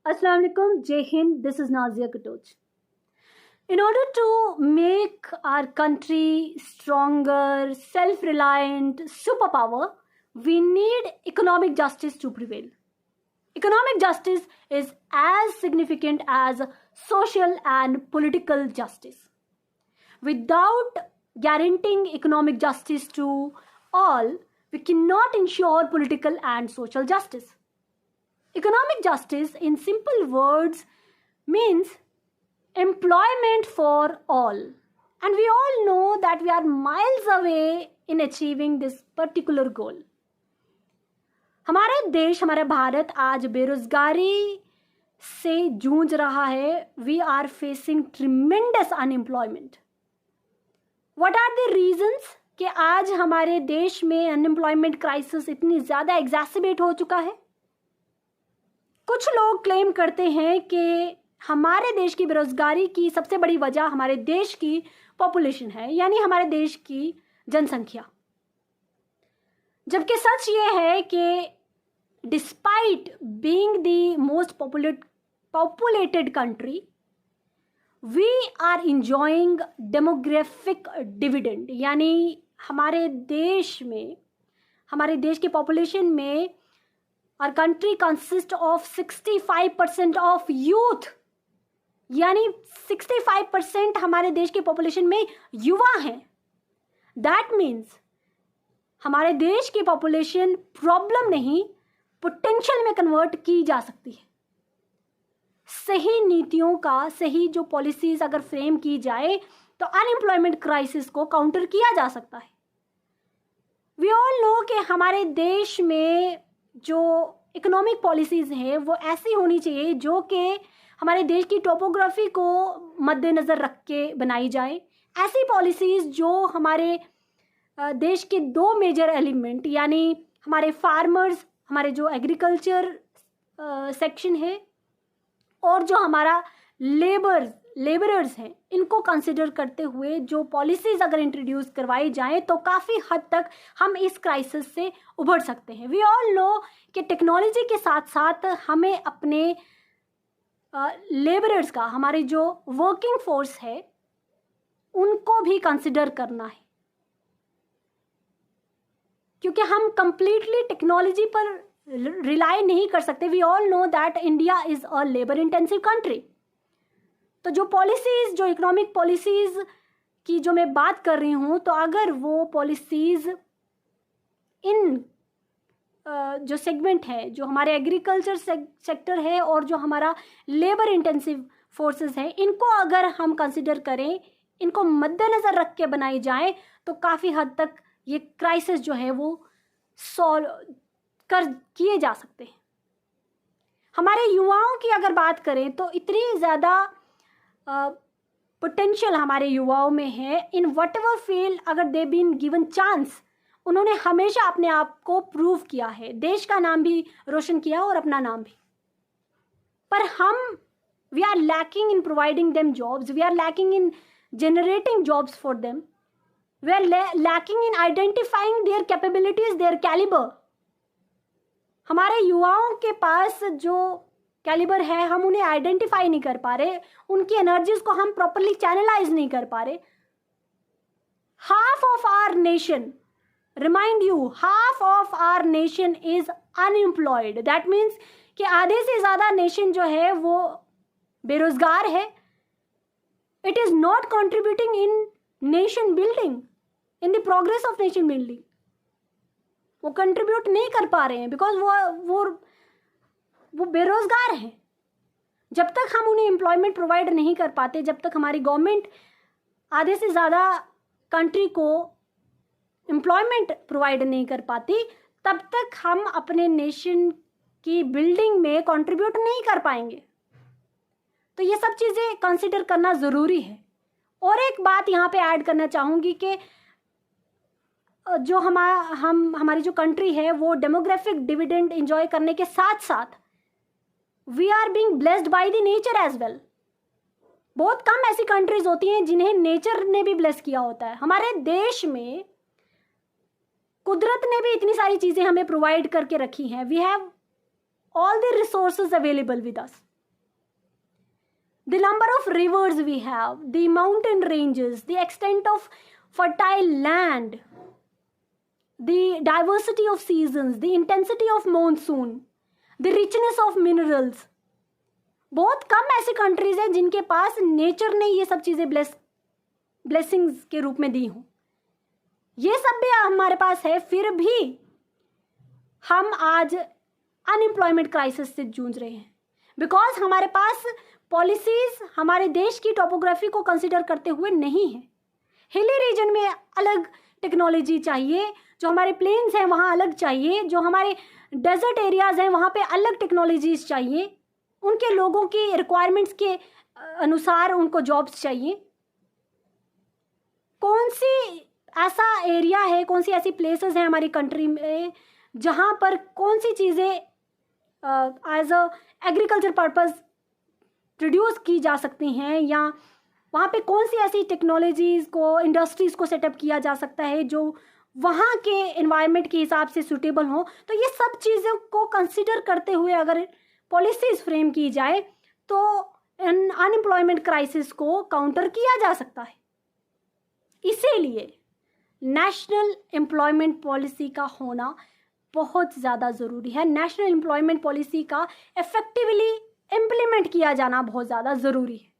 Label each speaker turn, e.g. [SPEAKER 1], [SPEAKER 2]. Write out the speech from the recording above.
[SPEAKER 1] Assalamu alaikum, Jai Hind, this is Nazia Katoch. In order to make our country stronger, self-reliant, superpower, we need economic justice to prevail. Economic justice is as significant as social and political justice. Without guaranteeing economic justice to all, we cannot ensure political and social justice. Economic justice, in simple words, means employment for all. And we all know that we are miles away in achieving this particular goal. हमारे देश, हमारा भारत आज बेरोजगारी से जूझ रहा है. We are facing tremendous unemployment. What are the reasons कि आज हमारे देश में अनएम्प्लॉयमेंट क्राइसिस इतनी ज़्यादा एग्जैसिबेट हो चुका है? कुछ लोग क्लेम करते हैं कि हमारे देश की बेरोजगारी की सबसे बड़ी वजह हमारे देश की पॉपुलेशन है, यानी हमारे देश की जनसंख्या. जबकि सच ये है कि despite being the most populated country, we are enjoying demographic dividend. यानी हमारे देश में, हमारे देश की पॉपुलेशन में, our country consists of 65% of youth. यानी 65% हमारे देश की पॉपुलेशन में युवा हैं. That means हमारे देश की पॉपुलेशन प्रॉब्लम नहीं, पोटेंशियल में कन्वर्ट की जा सकती है. सही नीतियों का, सही जो पॉलिसीज अगर फ्रेम की जाए तो अनएम्प्लॉयमेंट क्राइसिस को काउंटर किया जा सकता है. वी ऑल नो कि हमारे देश में जो इकोनॉमिक पॉलिसीज़ हैं वो ऐसी होनी चाहिए जो कि हमारे देश की टोपोग्राफी को मद्देनज़र रख के बनाई जाए. ऐसी पॉलिसीज़ जो हमारे देश के दो मेजर एलिमेंट, यानी हमारे फार्मर्स, हमारे जो एग्रीकल्चर सेक्शन है, और जो हमारा लेबरर्स हैं, इनको कंसिडर करते हुए जो पॉलिसीज़ अगर इंट्रोड्यूस करवाई जाएं तो काफ़ी हद तक हम इस क्राइसिस से उभर सकते हैं. वी ऑल नो कि टेक्नोलॉजी के साथ साथ हमें अपने लेबरर्स का, हमारी जो वर्किंग फोर्स है, उनको भी कंसिडर करना है, क्योंकि हम कंप्लीटली टेक्नोलॉजी पर रिलाई नहीं कर सकते. We all know that India is a labour intensive country. तो जो पॉलिसीज़, जो इकोनॉमिक पॉलिसीज़ की जो मैं बात कर रही हूँ, तो अगर वो पॉलिसीज़ इन जो सेगमेंट है, जो हमारे एग्रीकल्चर सेक्टर है और जो हमारा लेबर इंटेंसिव फोर्सेस है, इनको अगर हम कंसिडर करें, इनको मद्देनज़र रख के बनाई जाए तो काफ़ी हद तक ये क्राइसिस जो है वो सॉल्व किए जा सकते हैं. हमारे युवाओं की अगर बात करें तो इतनी ज़्यादा पोटेंशियल हमारे युवाओं में है. इन वट एवर फील्ड अगर दे बीन गिवन चांस, उन्होंने हमेशा अपने आप को प्रूव किया है, देश का नाम भी रोशन किया और अपना नाम भी. पर हम we are lacking in providing them jobs, we are lacking in generating jobs for them, we are lacking in identifying their capabilities, their calibre. हमारे युवाओं के पास जो कैलिबर है, हम उन्हें आइडेंटिफाई नहीं कर पा रहे, उनकी एनर्जीज को हम प्रॉपरली चैनलाइज नहीं कर पा रहे. Half of our nation, remind you, half of our nation is unemployed. That means कि आधे से ज़्यादा नेशन जो है वो बेरोजगार है. It is not contributing in nation building, in the progress of nation building. वो कंट्रीब्यूट नहीं कर पा रहे हैं बिकॉज वो बेरोजगार हैं. जब तक हम उन्हें एम्प्लॉयमेंट प्रोवाइड नहीं कर पाते, जब तक हमारी गवर्नमेंट आधे से ज़्यादा कंट्री को एम्प्लॉयमेंट प्रोवाइड नहीं कर पाती, तब तक हम अपने नेशन की बिल्डिंग में कंट्रीब्यूट नहीं कर पाएंगे. तो ये सब चीज़ें कंसिडर करना ज़रूरी है. और एक बात यहाँ पे ऐड करना चाहूँगी कि जो हमारी जो कंट्री है वो डेमोग्राफिक डिविडेंड एंजॉय करने के साथ साथ we are being blessed by the nature as well. बहुत कम ऐसी कंट्रीज होती हैं जिन्हें नेचर ने भी ब्लेस किया होता है. हमारे देश में कुदरत ने भी इतनी सारी चीज़ें हमें प्रोवाइड करके रखी हैं. We have all the resources available with us. the number of rivers we have, the mountain ranges, the extent of fertile land, the diversity of seasons, the intensity of monsoon, the richness of minerals. बहुत कम ऐसी countries हैं जिनके पास nature ने ये सब चीज़ें blessings के रूप में दी हों. ये सब भी हमारे पास है, फिर भी हम आज अनएम्प्लॉयमेंट क्राइसिस से जूझ रहे हैं. बिकॉज हमारे पास पॉलिसीज हमारे देश की टोपोग्राफी को कंसिडर करते हुए नहीं है. हिली रीजन में अलग टेक्नोलॉजी चाहिए, जो हमारे प्लेन्स हैं वहाँ अलग चाहिए, जो हमारे डेजर्ट एरियाज हैं वहाँ पे अलग टेक्नोलॉजीज चाहिए, उनके लोगों की रिक्वायरमेंट्स के अनुसार उनको जॉब्स चाहिए. कौन सी ऐसा एरिया है, कौन सी ऐसी प्लेसेस हैं हमारी कंट्री में जहाँ पर कौन सी चीज़ें as a agriculture purpose produce की जा सकती हैं, या वहाँ पे कौन सी ऐसी टेक्नोलॉजीज़ को, इंडस्ट्रीज़ को सेटअप किया जा सकता है जो वहाँ के एनवायरनमेंट के हिसाब से सूटेबल हो. तो ये सब चीज़ों को कंसिडर करते हुए अगर पॉलिसीज़ फ्रेम की जाए तो अनएम्प्लॉयमेंट क्राइसिस को काउंटर किया जा सकता है. इसीलिए नेशनल एम्प्लॉयमेंट पॉलिसी का होना बहुत ज़्यादा ज़रूरी है. नेशनल एम्प्लॉयमेंट पॉलिसी का इफेक्टिवली इम्प्लीमेंट किया जाना बहुत ज़्यादा ज़रूरी है.